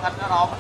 banget Rob.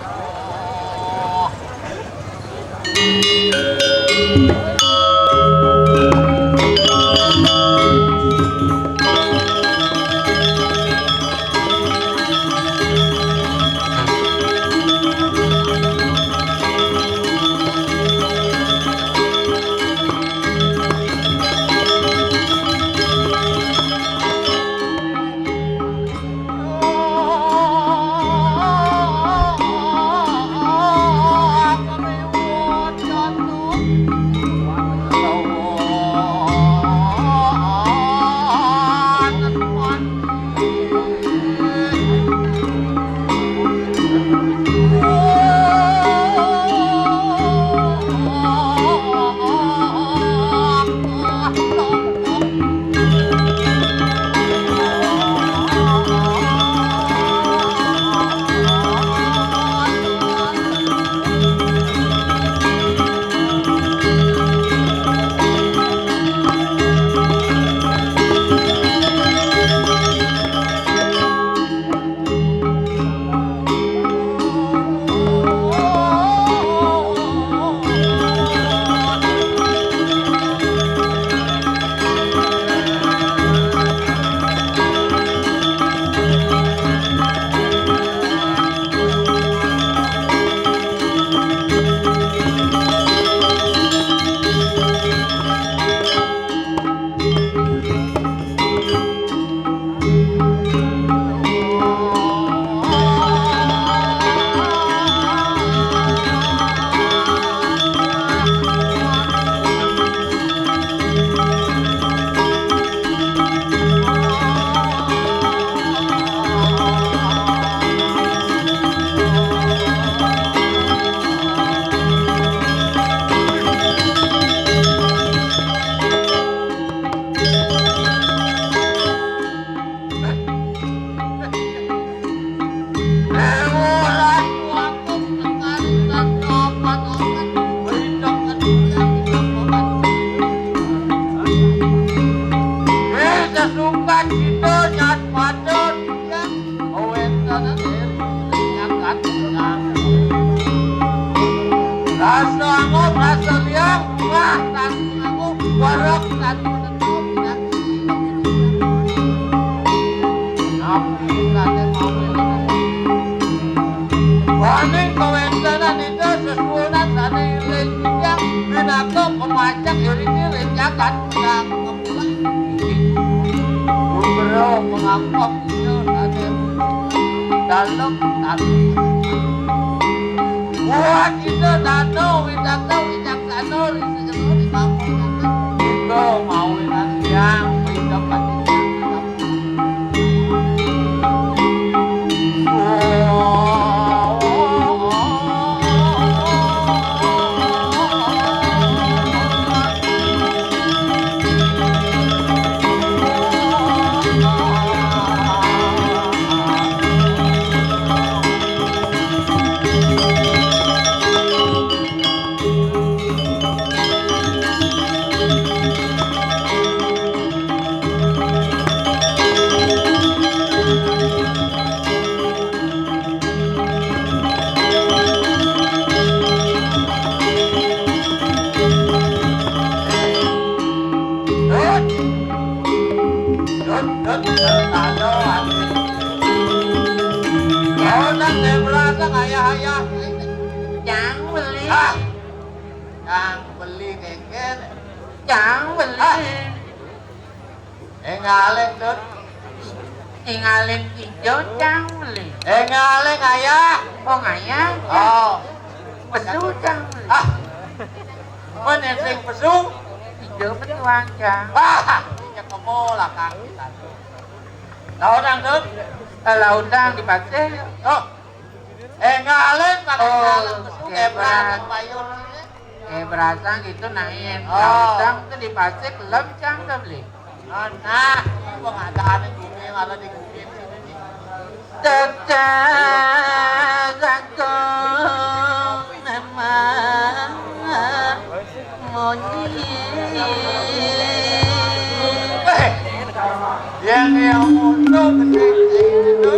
Berasang itu naik, lautang itu dipasik lencang tuh beli. Nah, kok nggak ada aneh gini, malah digugin sini nih. Tetanggaku memang monyet. Yang mundur gede itu.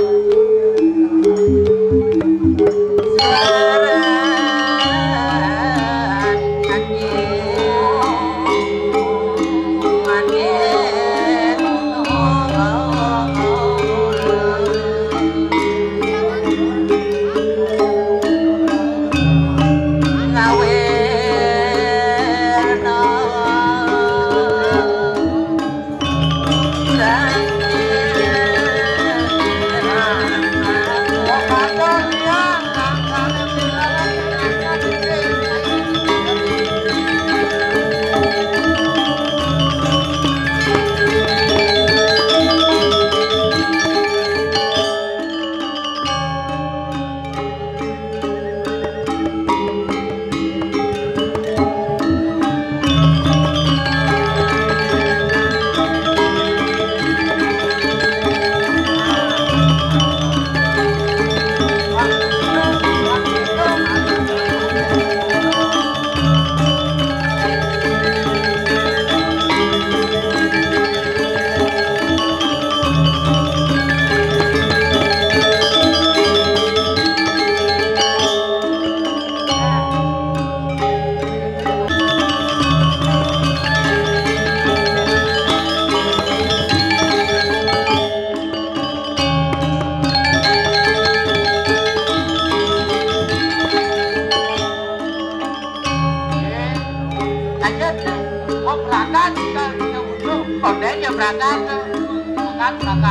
berangkat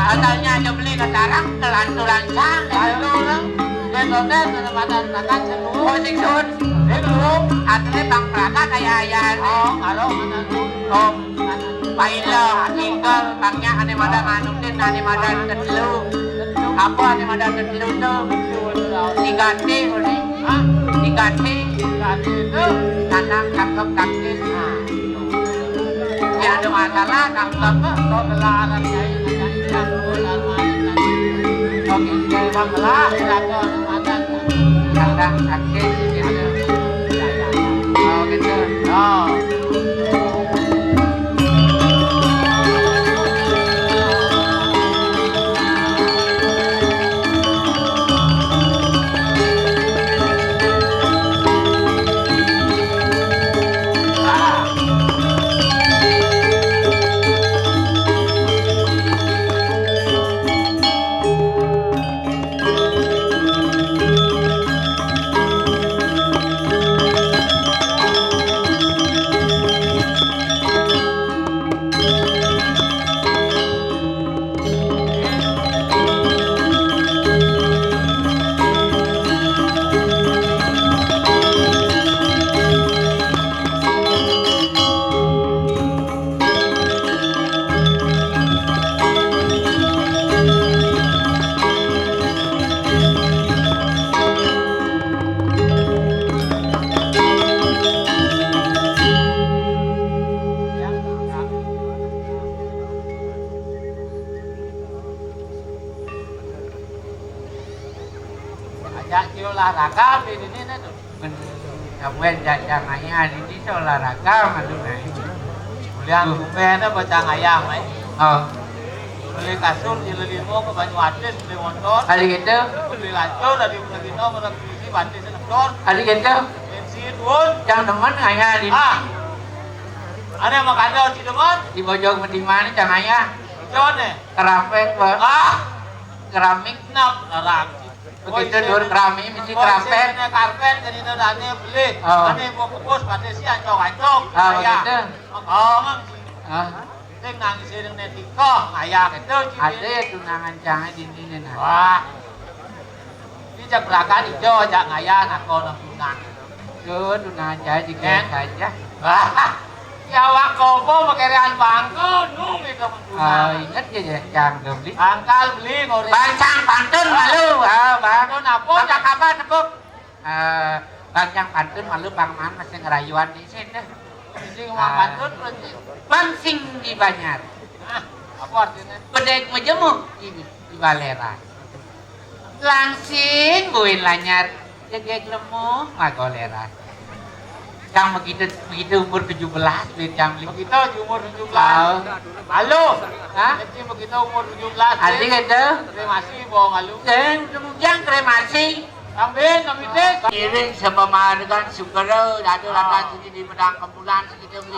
asalnya aja beli ke tarang telan-tulancang Besoknya kesempatan berangkat semua. oh sing sun belum atlet bang berangkat ayah Oh, kalau mana tuh? om pailo tinggal bangnya ane mada nganutin ane mada tetelu apa ane mada tetelu tuh diganti oleh diganti itu tanang tangkap taktis ya ada masalah tangkap kok gelaran kayak ikan bulan main oke bang gelar dilakon makan. tangkap taktis gitu oh gitu Oh. Ajak si olahraga di sini tuh. Kamu jangan ayah ini tuh olahraga malu nih. Kuliah kumpenya baca ayam, Oh, beli kasur di limo ke Banyuasin, beli motor, hari gitu, beli lancur dari Legino ke Legisi, Banti Senektor, hari gitu, bensin pun. yang temen ayah di Ada yang makan daun si teman, di Bojong Mediman jangan ayah John nih. kerapet bang, keramik, Nap, larang. begitu dur keramik mesti kerapet. Ini karpet, jadi nanti beli. Oh. Ini mau kukus, pada si ancok-ancok. Ah, begitu. Oh, mang. Ah, Sing nangis sing netiko, ngayak itu. ada tunangan jangan di sini nah. Wah. Ini jak belakang hijau, jak ngayak, nako nang. Tuh tunangan jangan dikira saja. Wah. Ya wakopo makerian bangku, nung itu Oh, menggunakan. ingat ya jangan beli. Angkal beli ngorek. Bancang pantun malu, bang. Pantun apa? Jak apa tepuk? Bancang pantun malu bang man masih ngerayuan di sini. Ini ngomong pantun berarti. Bangsing di Banyar, Apa artinya? bedek majemuk di Balera. Langsing buin lanyar, jegek lemuh magolera. Yang begitu umur 17 duit yang beli. Begitu di umur 17. Tahu. Halo. Hah? Jadi begitu umur 17. Ada gitu. Masih bohong halu. Dan kemudian kremasi. Kambing, kamitik. Kiring sepemahagan sukero, dadu rata sini di Medang Kempulan segitu beli.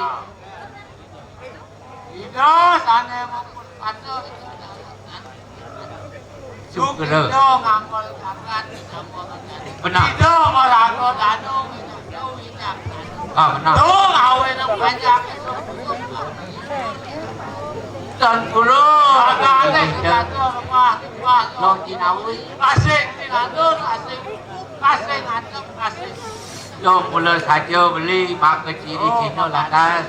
Itu sana mau pantun. Sukero. Itu ngangkol angkat. Benar. Itu ngolakon anu. Ah benar. Tuh ngawen yang banyak. Dan kulo. Agak jatuh lemah. Long Cinawi. Asing tingatur, asing. Asing ngadep, asing. Long kulo saja beli pakai ciri cino lantas.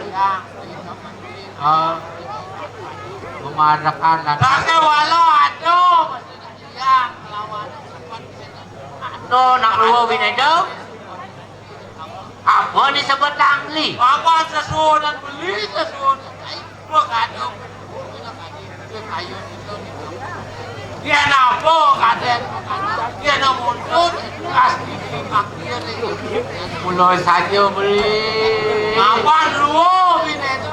Memarakan lantas. Kakek walau aduh, masih siang lawan sempat. No nak luar winado. Apa disebut langli? Apa sesuatu beli sesuatu. Gua kadang. Dia napo kaden. Dia nak mundur. Pasti dimakir. Mulai saja beli. Apa lu bini itu?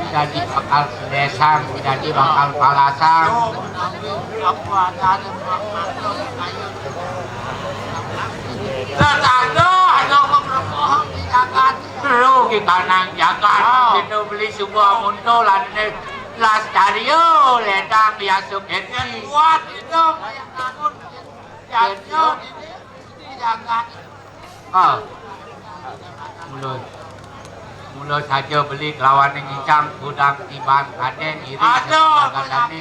Jadi bakal desang, jadi bakal palasang. Apa ada makhluk kayu. Tetangga ada berbohong di jagat. Perlu kita nang jagat. Kita beli sebuah muntulan ini. Las dario ledang biasa Yang keti. kuat itu yang namun jatuh di jagat. Ah, mulai mula saja beli kelawan ngicang gudang tiban kaden iri Aduh, gadane.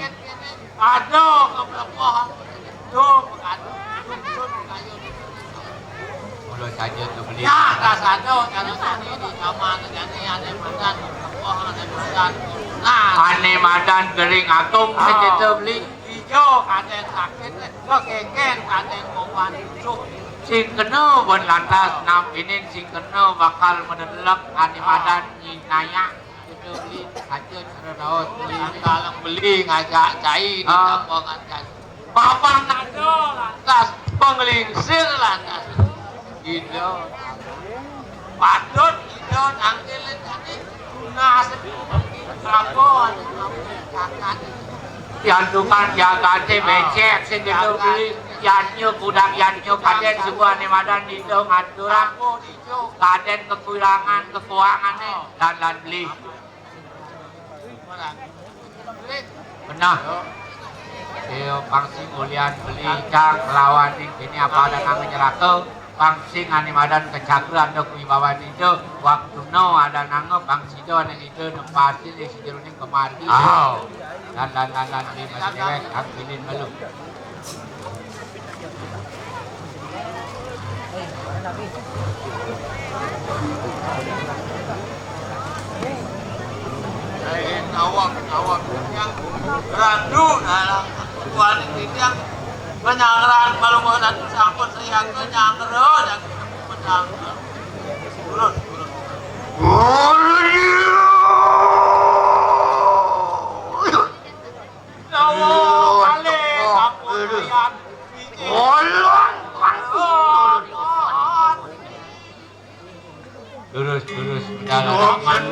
aduh, kebelepohan. Tuh, aduh, Mula saja tu beli. ya, tak aduh, kalau tadi di kamar terjadi ada madan, kebelepohan, ada madan. Nah, Ane madan kering atung saja tu beli. hijau, kaden sakit, lo keken, kaden kopan, cuk. Sing kena bon lantas nam ini sing kena bakal mendelek ane madan nyinaya. Itu beli saja cara daos beli. Kalau beli ngajak cai di tampongan kan. Bapak nado lantas penglingsir lantas. Gitu. Padut itu angkelin tadi. Nah, rabon kakak. Yantungan jaga te becek sing gitu beli. Yanyo gudang yanyo kaden sebuah ane madan itu ngaturan. Kaden kekurangan keuangannya dan beli. Benar. Yo pangsing ulian beli cang lawan ini apa ada kang nyerake pangsing ane madan kecakran do kuibawan itu waktu no ada nanggo pangsido ane itu nepati di sejeruning kemari. Dan beli masih dewek kang pilih melu. Awak yang randu dalam kuali yang penyangran kalau mau dan sangkut saya ke nyangro dan pedang turun. Lurus berjalan.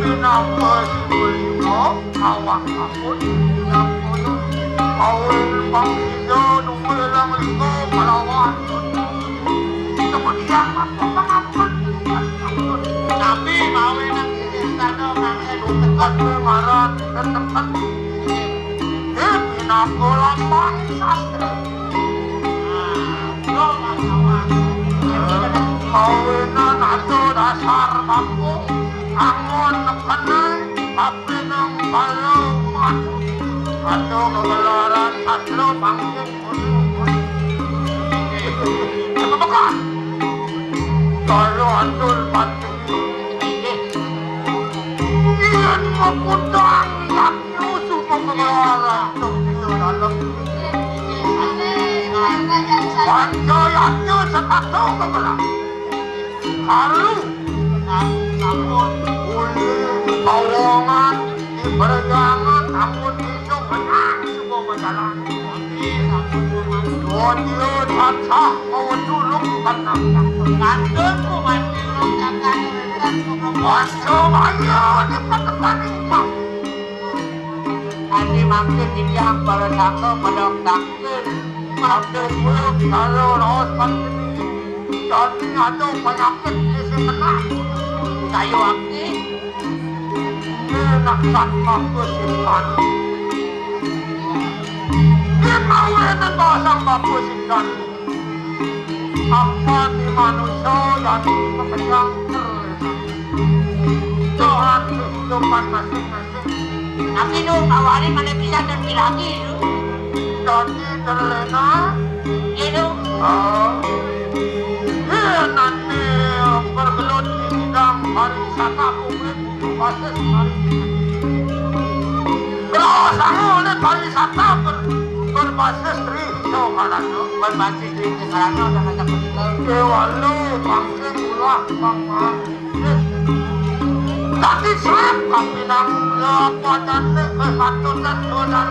pinapa sibulimo awak akun awal pangsido nunggulang linggo palawan kemudian mengapun tapi mawe nang istana nang tekan marat tekan pinapa lambang sastra kawinan ato dasar bako angon nekanay api ng balungan ato kagalaran tatlo pangking ano ba ka? Talo atul pati iyan maputang yak yuso kong kagalaran alam panjo yak yuso sa tato kagalaran haru namun uli tawangan di perjangan namun iso menang semua berjalan Wadiyo tatah mau dulung kanang ngandun mo mandilong jakan Waso bayo di patepaning pang Adi makin dijang para sangka padang tangkin makin muluk kalau laos pandemi jadi ada penyakit di sini kayu akti naksan mapusikan Imawen ang basang mapusikan apa di manusia yang pemegang Tuhan kehidupan masing-masing Nabi nung awalnya mana bisa terpilaki jadi terlena itu nanti bergelut di bidang pariwisata publik berbasis oleh pariwisata berbasis hijau kalano berbasis hijau kalano dan ada petikel kewalu pangking ulah pangmantis tadi siapa pinang lepadan kesatuan dolar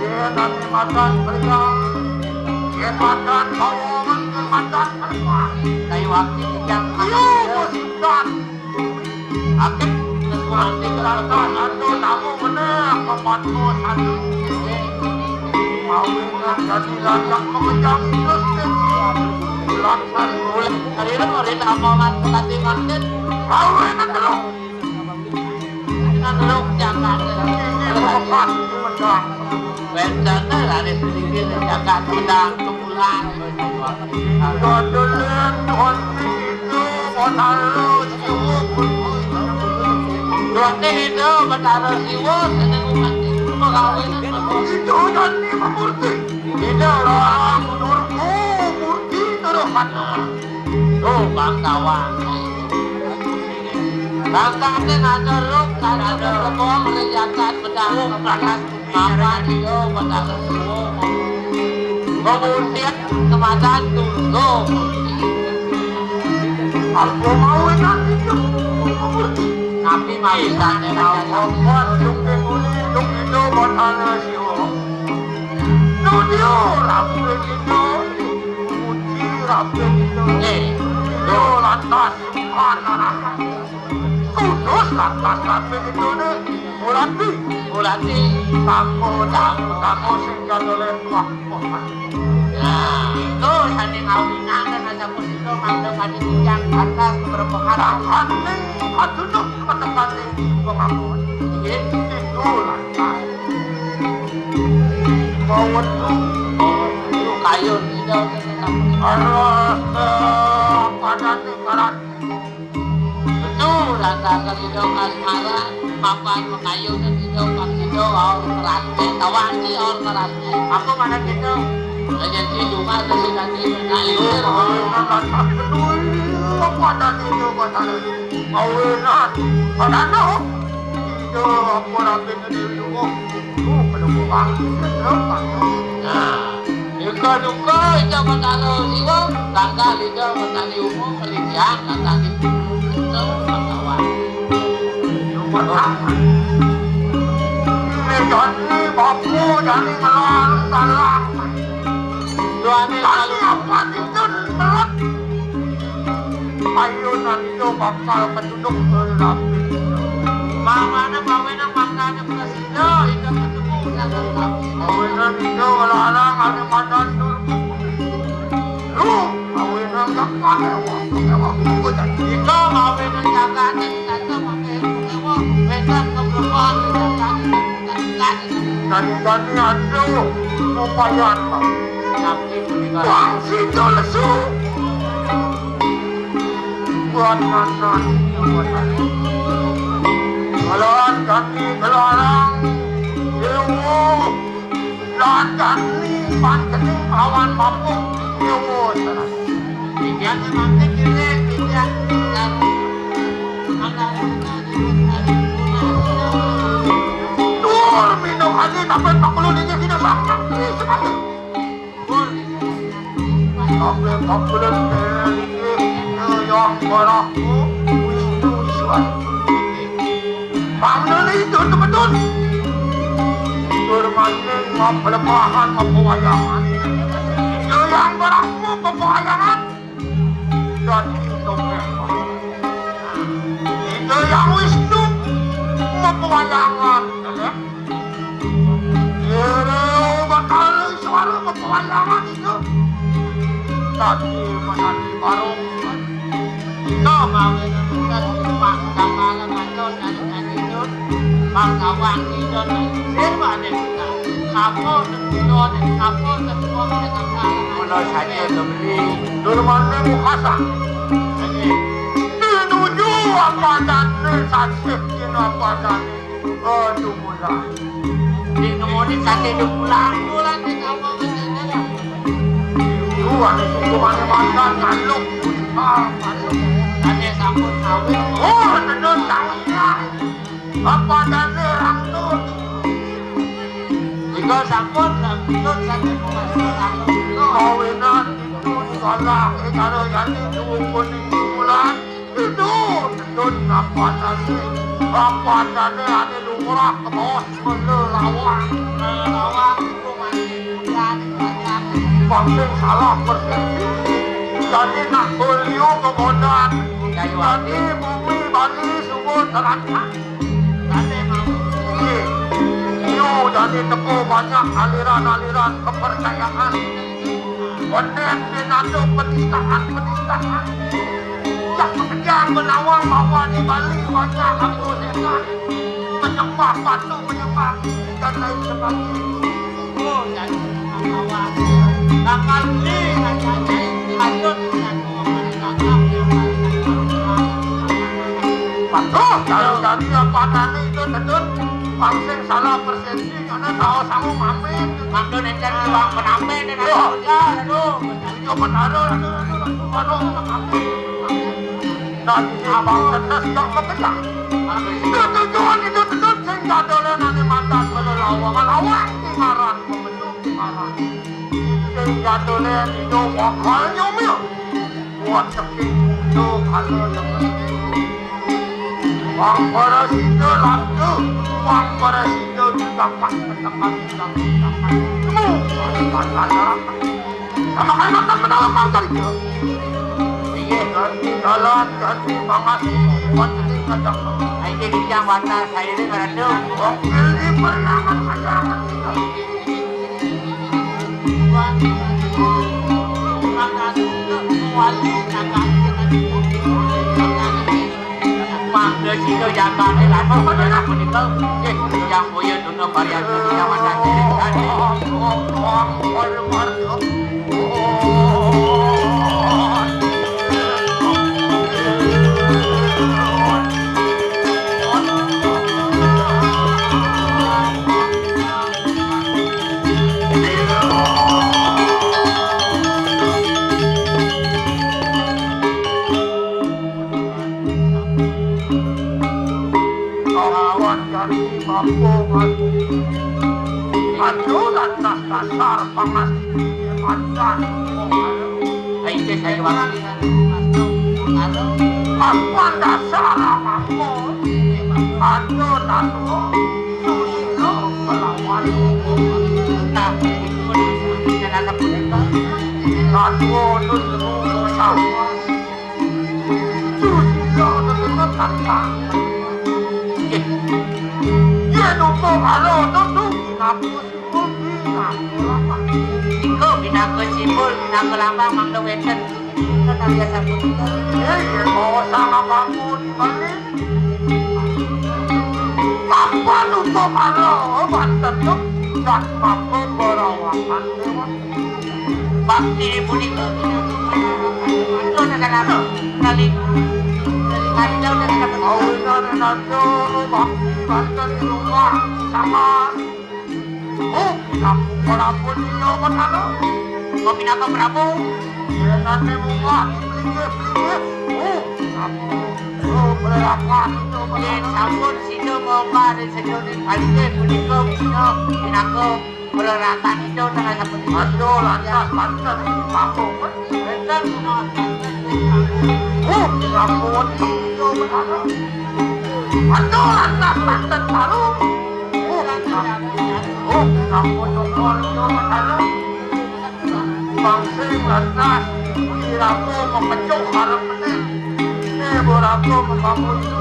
dia nanti makan beriang kemadan bawangan kemadan perempuan kayu waktu yang ayo musikan akhir sesuatu dikerahkan atau namu benar pembantu satu maunya jadi lanjang mengejar justis lancar boleh hari ini hari amangan tadi mantin maunya telung dengan telung jangan lepas menang bencana ada sedikit jangan sedang kepulang Dodolen hati itu menaruh siwa Dodolen itu menaruh siwa seneng mati mengawin itu jadi memurti itu orang menurutku murti terukan tuh bangkawan bangkawan ada ruk ada lemong rejakan pedang kepanas apa dia menaruh siwa kemudian kemasan tunggu aku mau nanti tapi maksudnya mau buat tunggu itu buat anak siwa nudio rapi itu uji rapi itu itu lantas kanan kudus lantas rapi itu nih mulati kamu sehingga oleh tua itu sanding awinan dan ada musilo mandang ada yang atas berpengaruh sanding adunuk ketekani pengakuan itu lantas bawat itu kayun itu harus pada tingkalan itu lantas itu kasmaran mapan mengayun dan itu paksido orang terasnya tawani orang terasnya aku mana gitu jadi cuma kasih nanti mengalir lantas peduli pada itu pada awinan pada no itu aku rapi di rumah penunggu bangkit duka itu menaruh siwa tanggal itu menali umum pelitian tanggal itu pengkawan ini jadi bapu jadi melarang talang suami lalu apa itu telat ayunan itu bakal penduduk berlapis. Mana mawenang makanya presida itu ketemu dengan kami. Awinan itu larang ada madan dulu. Lu awinan gak kalewa aku jadi. Iko mawenang jagane kata pakai kewa wetan keberapaan jagane. Tadi aduh lumayan lah. Tapi juga Wang situ lesu. Buat nanan Kelan kami kelarang Ilmu Dan kami pantening awan mampu Ilmu yang memangnya kira tidak dan Dur minum aja sampai 40 ini tidak banyak sekali Kabel yang beraku Wisnu Iswan Bangunan itu betul Bermain pelemahan pewayangan Itu yang beraku pewayangan Dan itu memang Itu yang Wisnu pewayangan Itu bakal suara pewayangan itu Tadi menanti barung Iko mawenang pak kamalan maton dan itu kawan itu serba ada kita. Kapo tentuan dan kapo tentuan dengan kalangan. Menurut saya beli Durmannya mukasa Menuju apa dan saksikin apa dan Aduh mulai Di nomor kasih bulan di kampung ini. Tuhan itu mana mantan manluk manluk Ada sambut kawin. Oh tenun tangnya Apa dan rangtut Jika sambut rambut satu pemasukan. Kawinan itu salah Kalau yang itu kuning bulan Itu tenun apa dan ada lumrah ke bawah melelawang Melawang itu masih bulan. Pangsing salah persepsi Jadi nak beliau kemudian Jadi bumi Bali sungguh terancam Ada mau. Iyo jadi teko banyak aliran-aliran kepercayaan Konek dinado penistaan Yang pekerjaan menawang bahwa di Bali banyak abu setan Menyembah batu, menyembah dan lain sebagainya Oh jadi kawan. Kakak beli kakaknya lanjut dan Betul, kalau dari apa tadi itu tentu pangsing salah persepsi karena tahu sangu mamin. Maksud encer uang penampen dan kerja, aduh. Yo benar, aduh, dan abang tetes tak bekerja. Itu tujuan itu tentu sehingga dolen nanti mantan melelawang tingaran pembentuk tingaran. Sehingga dolen itu wakal nyomil buat ceking itu kalau dengan Wang Parasito laku, Wang Parasito digampang bertempat Semua sama kayak makan mendalam mangkal itu. Iya, jalan ganti banget, buat ini kacang. Ini dijang warna saya ini karena Wakil di perangan kacangan kita. makan wali kakak Mangga sino jangan elan pada aku nikel yang boyo duno varian yang mana jadi tadi Aduh, dasar pangas mantan. Ayo saya waktu Apa dasar kamu? Aduh, susilo melawan. tapi itu dan ada pun Aduh, dulu sama. rasa. Ye nupo karo nutu ngaku sipul ngaku lama. Iku binaku sipul, binaku lambang Mang Deweten. Kan biasa putra. Ye bawa sama kamu di balik. Apa nupo karo banten tuh dan mampu berawakan dewan. Bakti punika itu kenapa kali kali jauh dari dapat Awalnya nanti bakti banten di rumah sama. Oh, kamu berapun di jawaban ano? kopi napa Prabu Ya nanti bunga pelinggih. Oh, kamu berapa itu yen sampun sido mongka dan sedone kalih punika punika binaku beratan itu tengah sampun Aduh, lantas banten di kampung. enten Oh, kamu di jawaban ano? Aduh, lantas banten baru. Oh, kamu nongol di jawaban ano? Bangsa lantas kiraku memecuk harap menit. Beraku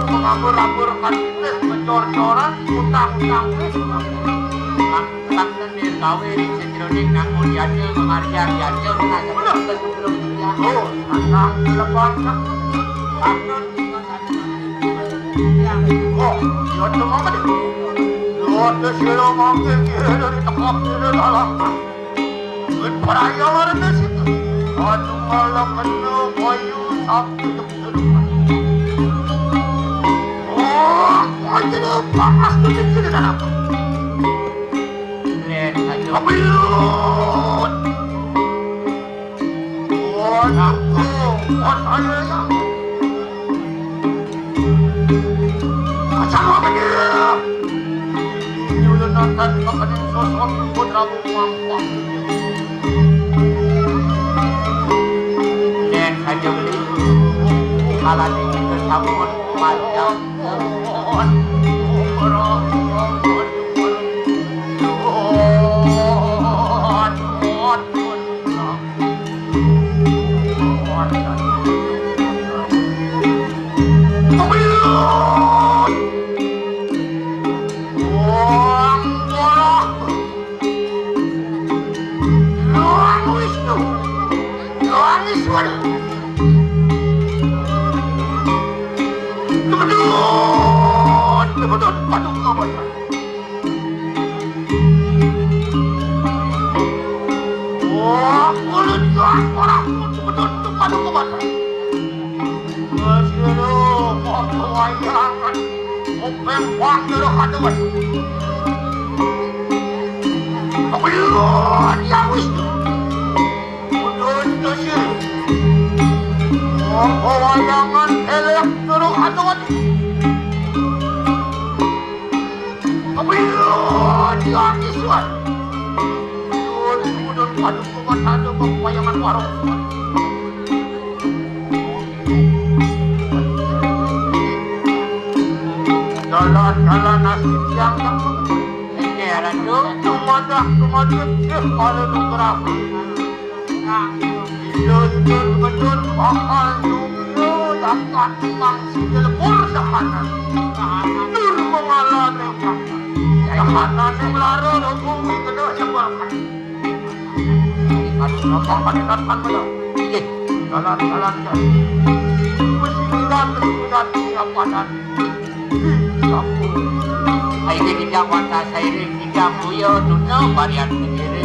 mengabur-aburkan bis mencor-coran utang-utang bis. Bakten dir gawe sejroning nang mulyane mengarya biasa tengah sampun sebelum dia Oh, anak lepas kan? bakten Oh, dia tu apa ni? Dia tu sila makin kira dari tempat kira dalam. Berperaya luar di situ. Anu malam kena bayu sabtu terdepan. Oh, aja dah panas tu kecil dalam. len ayo Abiut. Oh, aku, oh saya yang. Macam apa dia? Nyulut nonton makanan sosok pun ragu mampu. len ayo beli kalah kita sampun panjang Jalan-jalan nasib yang ini ratu tumadak kalau nugrah. Iya betul bakal nunggu dapat mangsil pur dahanan. Dur mengalami dahanan yang laro bumi kedua sebarkan. Aduh apa panikan mana? Jalan-jalan jalan. Mesidan siapa dan ayo kita wanta sairing kita buyo duno varian sendiri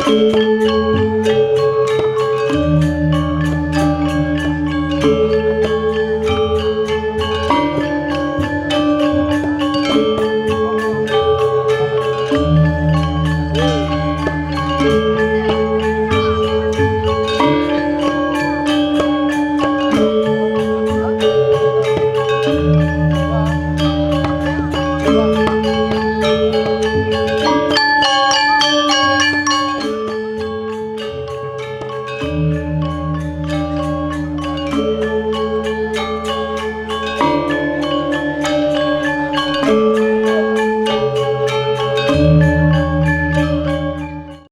Thank you.